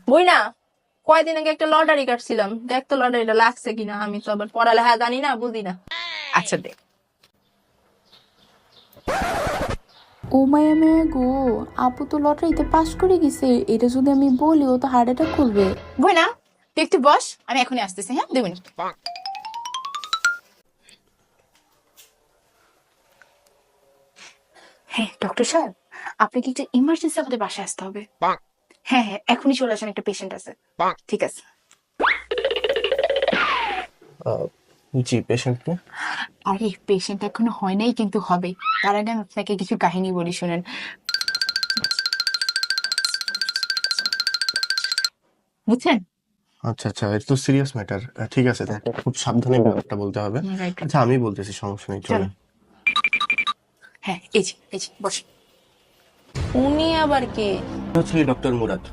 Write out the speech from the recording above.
বই না, কয়দিন আগে একটা লটারি কাটছিলাম, দেখ তো লটারিটা লাগছে কিনা। আমি তো আবার পড়ালেখা জানি না, বুঝি না। আচ্ছা দেখ। ও মায়া মায়া গো, আপু তো লটারিতে পাস করে গেছে। এটা যদি আমি বলি, ও তো হার্ট অ্যাটাক করবে। বই না, তুই একটু বস, আমি এখনই আসতেছি। হ্যাঁ, 2 মিনিট। হ্যাঁ ডক্টর সাহেব, আপনি কি একটু ইমার্জেন্সি আমাদের বাসায় আসতে হবে? হ্যাঁ হ্যাঁ, এখনই চলে আসেন, একটা পেশেন্ট আছে। ঠিক আছে। আহ, জি, পেশেন্টকে। আরে পেশেন্ট এখনো হয় নাই, কিন্তু হবে। তার আগে আমি আপনাকে কিছু কাহিনী বলি, শুনেন। বুঝছেন? আচ্ছা আচ্ছা, এটা তো সিরিয়াস ম্যাটার। ঠিক আছে, তোমাকে খুব সাবধানে ব্যাপারটা বলতে হবে। রাইট। আচ্ছা, আমি বলতেছি, সমস্যা নেই, চলে। চলো। হ্যাঁ, এই যে বস। উনি আবার কে? হচ্ছে ডক্টর মুরাদ।